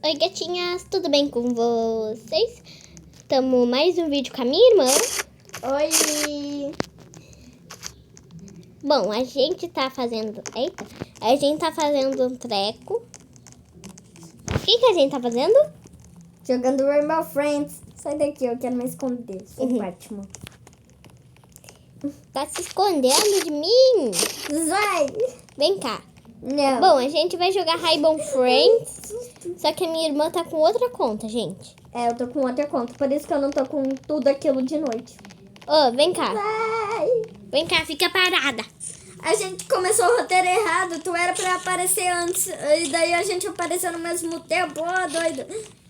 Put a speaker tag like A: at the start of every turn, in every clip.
A: Oi, gatinhas, tudo bem com vocês? Estamos mais um vídeo com a minha irmã.
B: Oi!
A: Bom, a gente tá fazendo... Eita! A gente tá fazendo um treco. O que a gente tá fazendo?
B: Jogando Rainbow Friends. Sai daqui, eu quero me esconder. Sou Batman.
A: Tá se escondendo de mim?
B: Sai!
A: Vem cá.
B: Não.
A: Bom, a gente vai jogar Rainbow Friends. Só que a minha irmã tá com outra conta, gente.
B: É, eu tô com outra conta. Por isso que eu não tô com tudo aquilo de noite.
A: Ô, vem cá.
B: Sai!
A: Vem cá, fica parada.
B: A gente começou o roteiro errado. Tu era pra aparecer antes. E daí a gente apareceu no mesmo tempo. Ó, doido.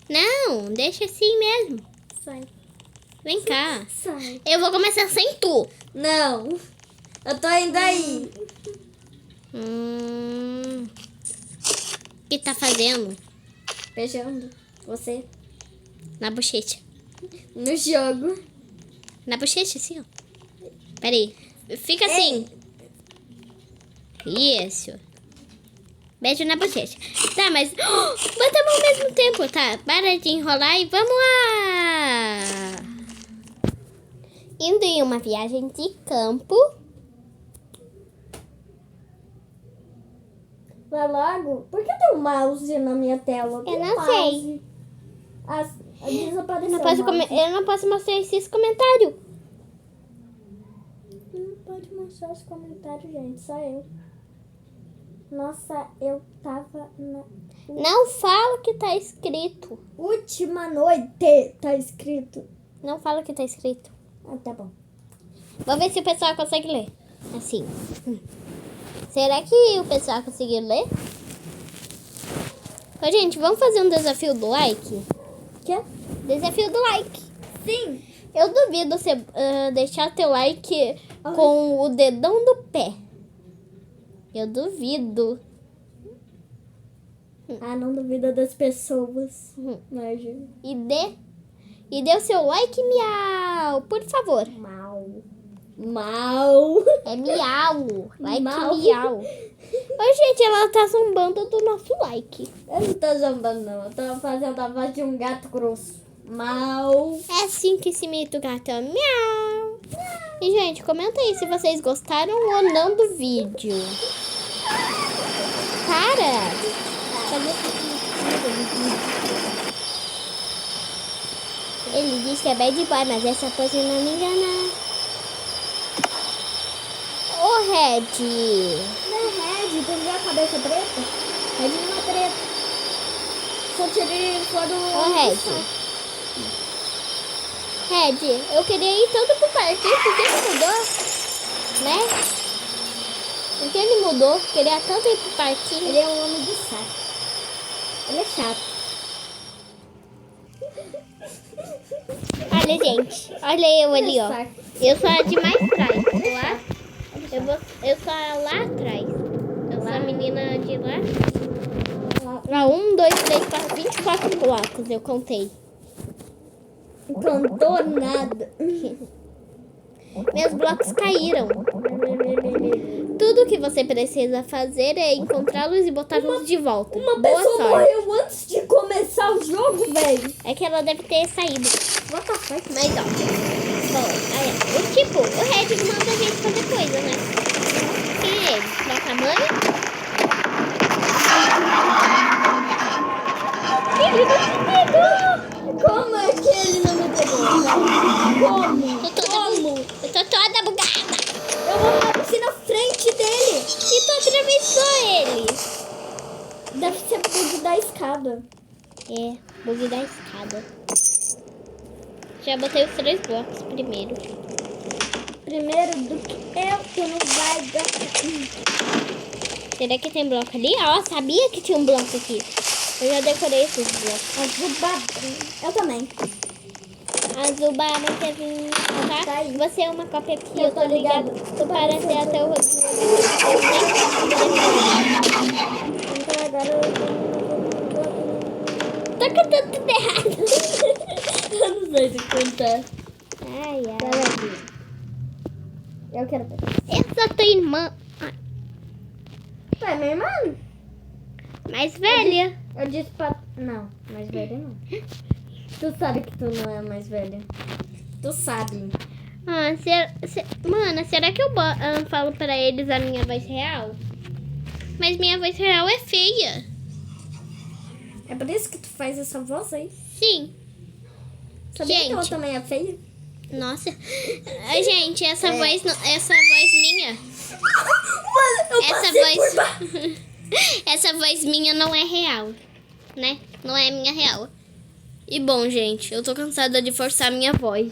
A: Não, deixa assim mesmo.
B: Sai.
A: Vem cá.
B: Sai.
A: Eu vou começar sem tu.
B: Não. Eu tô indo aí.
A: O que tá fazendo?
B: Beijando você
A: Na bochecha.
B: no jogo.
A: Na bochecha, assim, ó. Pera aí. Fica assim. Isso. Beijo na bochecha. Tá, mas... Botamos ao mesmo tempo, tá? Para de enrolar e vamos lá! Indo em uma viagem de campo.
B: Vai logo. Por que tem um mouse na minha tela?
A: Eu não sei.
B: Desapareceu.
A: Eu não posso mostrar esses comentários.
B: Não pode mostrar os comentários, gente. Só eu. Nossa, eu tava na
A: Não fala o que tá escrito.
B: última noite. Tá escrito.
A: Não fala o que tá escrito.
B: Ah, tá bom.
A: Vamos ver se o pessoal consegue ler. Assim. Será que o pessoal conseguiu ler? Ô, gente, vamos fazer um desafio do like?
B: Quê?
A: Desafio do like.
B: Sim.
A: Eu duvido você deixar teu like com o dedão do pé. Eu duvido.
B: Ah, não duvida das pessoas. Marjorie.
A: E dê o seu like, miau. Por favor.
B: Mal.
A: É miau. Like
B: Mau.
A: miau. Ô, gente, ela tá zombando do nosso like.
B: Eu não tô zombando, não. Eu tô fazendo a voz de um gato grosso. Mal.
A: É assim que se imita o gato. Ó. Miau. E, gente, comenta aí se vocês gostaram ou não do vídeo. Para! Ele diz que é bad boy, mas essa pose não me engana. Ô, Red!
B: Não é Red, tu viu a cabeça preta? Red não é preta. Só tirei fora o...
A: Ô, Red. Red, eu queria ir tanto pro parque, por que ele mudou? Né? Por que ele mudou? Queria tanto ir pro parquinho.
B: Ele é um homem de saco. Ele é chato.
A: Olha, gente. Olha eu ali, ó.
B: Saco.
A: Eu sou a de mais trás. Eu sou a lá atrás. Eu sou a menina de lá. Ah, 1, 2, 3, 4, 24 blocos eu contei.
B: Contou nada.
A: Meus blocos caíram. Tudo que você precisa fazer é encontrá-los e botá-los de volta.
B: Uma
A: Boa
B: pessoa
A: sorte.
B: morreu antes de começar o jogo, velho.
A: É que ela deve ter saído.
B: What the fuck?
A: Mas ó. Bom, o Red manda a gente fazer coisa, né? Quem é ele? Nossa mãe? Ele não te pegou!
B: Como é que ele não me pegou? Como?
A: Eu tô toda bugada.
B: Eu vou aparecer na frente dele.
A: E tu atravessou ele.
B: Deve ser bug da escada.
A: É, bug da escada. Já botei os 3 blocos primeiro.
B: Primeiro do que eu, tu não vai dar.
A: Será que tem bloco ali? Ó, sabia que tinha um bloco aqui. Eu já decorei esses blocos.
B: Eu também.
A: Azul barra Kevin, tá?
B: Tá aí.
A: Você é uma cópia aqui,
B: Eu
A: eu tô
B: tô
A: ligado.
B: ligado.
A: Tu parece até o
B: Então agora
A: Tá cantando tudo errado.
B: eu não sei se cantar.
A: Ai, ai.
B: Pera aqui. Eu quero ver.
A: Essa tua irmã
B: Tu é minha irmã?
A: mais velha.
B: Eu disse pra Não, mais velha não. Tu sabe que tu não é mais velha. Tu sabe.
A: Ah, mano, será que eu falo pra eles a minha voz real? Mas minha voz real é feia.
B: É por isso que tu faz essa voz aí?
A: Sim.
B: Sabia que ela
A: Gente.
B: também é feia?
A: Nossa. Ai, gente, essa voz minha.
B: Mano, eu
A: Essa
B: passei por
A: voz. Essa voz minha não é real, né? Não é minha real. E bom, gente, eu tô cansada de forçar minha voz.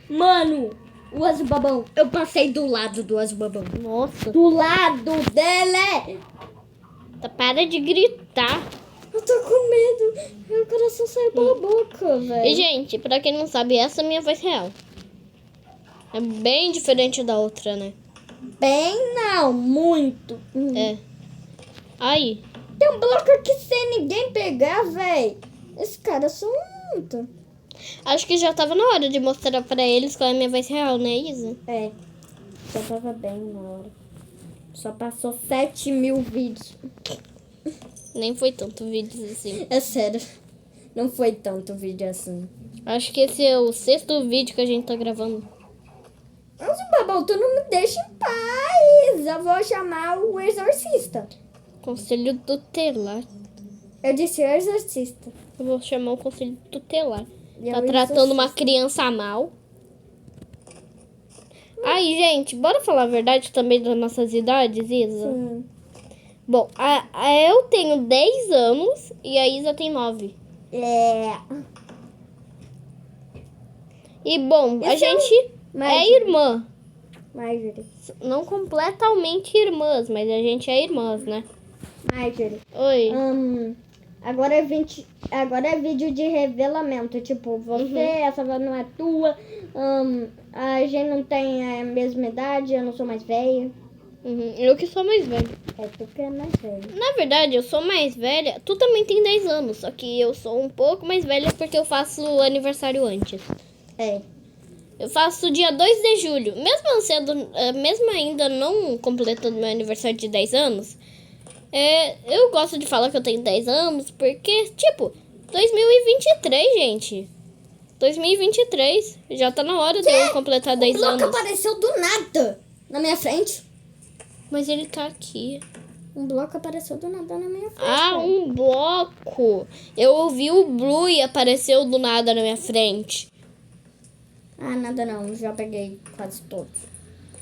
B: Mano, o azul-babão. Eu passei do lado do azul-babão.
A: Nossa.
B: Do lado dele.
A: Para de gritar.
B: Eu tô com medo. Meu coração saiu pela boca,
A: E,
B: velho.
A: gente, pra quem não sabe, essa é a minha voz real. É bem diferente da outra, né?
B: Bem, não. Muito.
A: É. Aí.
B: Tem um bloco aqui sem ninguém pegar, velho. Esses caras são muito.
A: Acho que já tava na hora de mostrar pra eles qual é a minha voz real, né, Isa?
B: É. Já tava bem na hora. Só passou 7.000 vídeos.
A: Nem foi tanto vídeos assim.
B: É sério. Não foi tanto vídeo assim.
A: Acho que esse é o 6º vídeo que a gente tá gravando.
B: Mas o babão, tu não me deixa em paz. Eu vou chamar o exorcista.
A: Conselho tutelar.
B: Eu disse o exorcista.
A: Eu vou chamar o conselho tutelar.
B: E
A: Tá
B: é o
A: tratando uma
B: exorcista.
A: criança mal. Aí, gente, bora falar a verdade também das nossas idades, Isa?
B: Sim.
A: Bom, eu tenho 10 anos e a Isa tem 9.
B: É.
A: E, bom, a
B: Esse é o-
A: gente
B: Mas-
A: é irmã.
B: Marjorie.
A: Não completamente irmãs, mas a gente é irmãs, né?
B: Marjorie.
A: Oi.
B: Agora é vídeo de revelamento. Tipo, você, essa voz não é tua. A gente não tem a mesma idade, eu não sou mais velha.
A: Eu que sou mais velha.
B: É tu que é mais velha.
A: Na verdade, eu sou mais velha. Tu também tem 10 anos, só que eu sou um pouco mais velha porque eu faço aniversário antes.
B: É.
A: Eu faço dia 2 de julho. Mesmo ainda não completando meu aniversário de 10 anos, eu gosto de falar que eu tenho 10 anos porque, tipo, 2023, gente. 2023. Já tá na hora de eu completar 10
B: O bloco
A: anos.
B: apareceu do nada na minha frente.
A: Mas ele tá aqui.
B: Um bloco apareceu do nada na minha frente.
A: Ah, um bloco. Eu ouvi o Blue e apareceu do nada na minha frente.
B: Ah, nada não. Já peguei quase todos.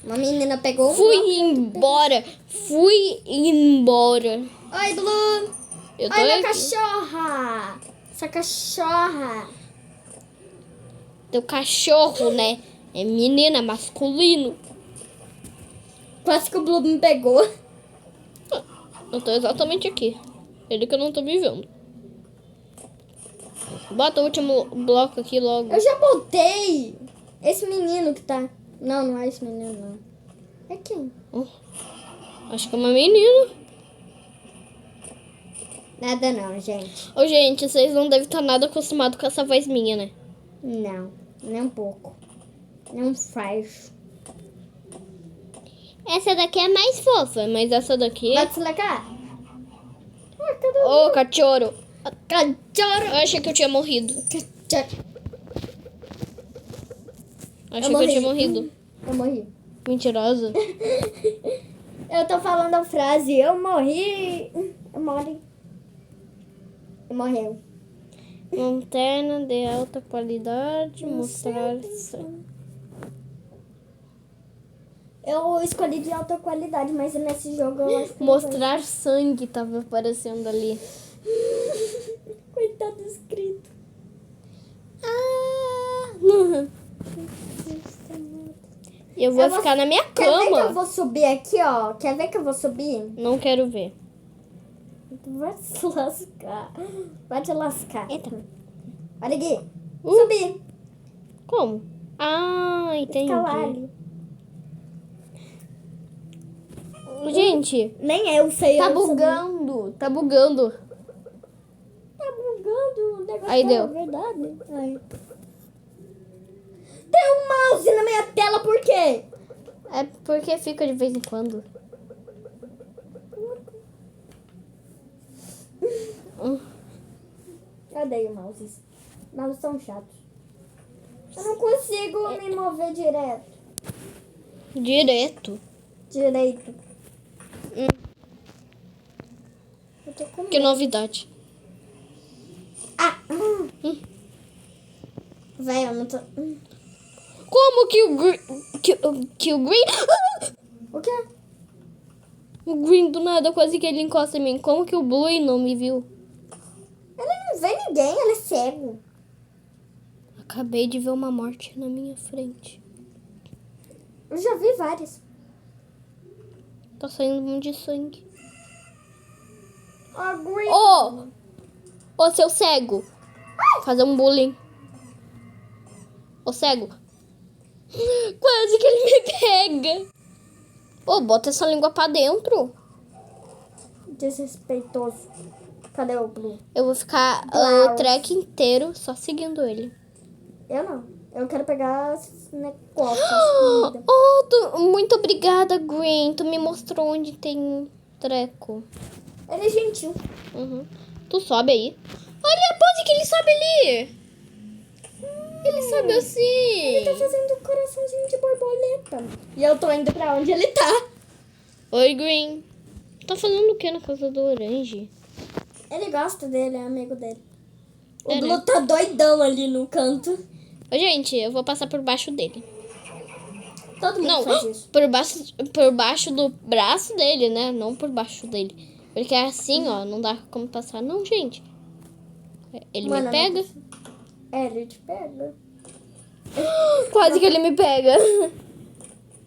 B: Uma menina pegou um
A: Fui
B: bloco.
A: embora. Fui embora.
B: Oi, Blue.
A: Eu tô
B: Oi, minha
A: aqui.
B: cachorra. Essa cachorra.
A: Teu cachorro, né? É menina, masculino.
B: Quase que o Blue me pegou.
A: Eu tô exatamente aqui. Ele que eu não tô me vendo. Bota o último bloco aqui logo.
B: Eu já botei. Esse menino que tá... Não é esse menino, não. É quem?
A: Acho que é uma menina.
B: Nada não, gente.
A: Ô, gente, vocês não devem estar nada acostumados com essa voz minha, né?
B: Não, nem um pouco. Não faz.
A: Essa daqui é mais fofa, mas essa daqui...
B: Vai desligar? Ah, cadê
A: Ô, cachorro.
B: cachorro?
A: Eu achei que eu tinha morrido.
B: Cachorro.
A: Achei que eu tinha morrido.
B: Eu morri.
A: Mentirosa.
B: Eu tô falando a frase, eu morri. Eu morri. Morreu.
A: Lanterna de alta qualidade, mostrar...
B: Eu escolhi de alta qualidade, mas nesse jogo eu acho que não
A: Mostrar sangue tava aparecendo ali.
B: foi. Coitado escrito.
A: Eu vou ficar na minha
B: Quer ver que eu
A: cama.
B: vou subir aqui, ó? Quer ver que eu vou subir?
A: Não quero ver.
B: Tu vai se lascar. Vai te lascar.
A: Eita.
B: Olha aqui. Subir.
A: Como? Ah, entendi.
B: Fica lá ali.
A: Gente,
B: Nem eu sei.
A: tá
B: eu subi.
A: bugando. Tá bugando.
B: Tá bugando. O negócio
A: Aí
B: é
A: deu.
B: verdade. Aí. Tem um mouse na minha tela, por quê?
A: É porque fica de vez em quando.
B: Cadê o mouse? Mouse são chatos. Eu não consigo me mover direto.
A: Direto.
B: Direito. Eu tô com
A: Que
B: medo.
A: novidade.
B: Ah! Véi, eu não tô...
A: Como que o Green... Que o Green...
B: O quê?
A: O Green do nada quase que ele encosta em mim. Como que o Blue não me viu?
B: Ele não vê ninguém, ele é cego.
A: Acabei de ver uma morte na minha frente.
B: Eu já vi várias.
A: Tá saindo um monte de sangue.
B: Oh, Green.
A: Ô, seu cego. Fazer um bullying. Ô, cego. Quase que ele me pega. Ô, bota essa língua pra dentro.
B: Desrespeitoso. Cadê o Blue?
A: Eu vou ficar
B: Blouse.
A: o trek inteiro só seguindo ele.
B: Eu não. Eu quero pegar as negócios.
A: Muito obrigada, Green. Tu me mostrou onde tem um treco.
B: Ele é gentil.
A: Uhum. Tu sobe aí. Olha a pose que ele sobe ali. Ele sobe assim.
B: Ele tá fazendo um coraçãozinho de borboleta. E eu tô indo pra onde ele tá.
A: Oi, Green. Tá fazendo o que na casa do Orange?
B: Ele gosta dele, é amigo dele. O
A: É,
B: Blue
A: né?
B: tá doidão ali no canto.
A: Ô, gente, eu vou passar por baixo dele.
B: Todo mundo
A: Não,
B: faz isso.
A: por baixo do braço dele, né? Não por baixo dele. Porque é assim, ó, não dá como passar. Não, gente. Ele
B: Mano,
A: me
B: eu
A: pega.
B: É, ele te pega.
A: Quase que ele me pega.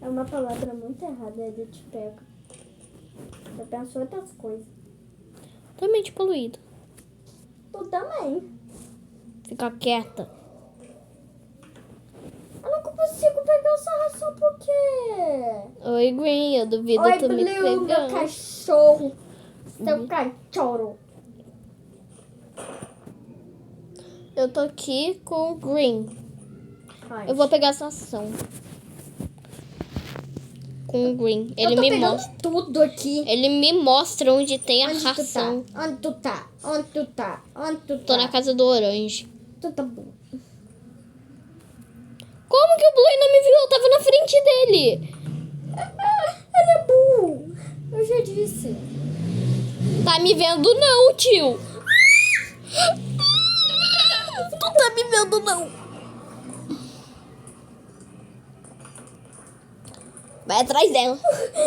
B: É uma palavra muito errada, ele te pega. Eu penso outras coisas.
A: Totalmente poluído.
B: Tu também.
A: Fica quieta.
B: Eu não consigo pegar essa ração porque...
A: Oi, Green, eu duvido
B: Oi,
A: tu me
B: Blue, meu
A: pegar.
B: cachorro. Seu cachorro.
A: Eu tô aqui com o Green.
B: Ai.
A: Eu vou pegar essa ação. Com o Green.
B: Eu
A: Ele
B: tô
A: me
B: pegando
A: mostra.
B: tudo aqui.
A: Ele me mostra onde tem a
B: Onde
A: ração.
B: tu tá? Onde tu tá? Onde tu tá? Onde tu tá?
A: Tô na casa do Orange.
B: Tu tá bom.
A: Como que o Blue não me viu? Eu tava na frente dele.
B: Ele é burro. Eu já disse.
A: Tá me vendo não, tio. Tu tá me vendo não. Vai atrás dela.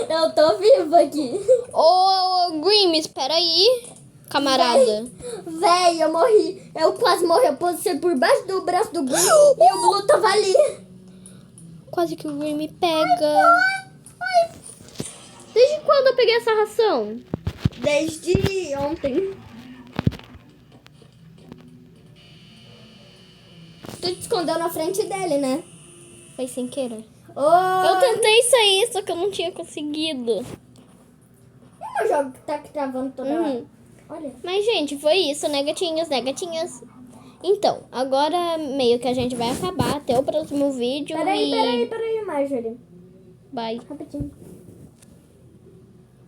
B: Eu tô viva aqui.
A: Ô, Green, me espera aí, camarada.
B: Véi, eu morri. Eu quase morri. Eu passei por baixo do braço do Green e o Blue tava ali.
A: Quase que o Green me pega. Desde quando eu peguei essa ração?
B: Desde ontem. Tu te escondeu na frente dele, né?
A: Foi sem querer.
B: Oh,
A: Eu tentei sair, só que eu não tinha conseguido.
B: o jogo que tá travando toda hora.
A: Uhum.
B: Olha.
A: Mas, gente, foi isso, né, gatinhos, né, gatinhas? Então, agora meio que a gente vai acabar. Até o próximo vídeo
B: Peraí, Marjorie.
A: Bye.
B: Rapidinho.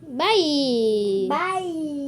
A: Bye!
B: Bye.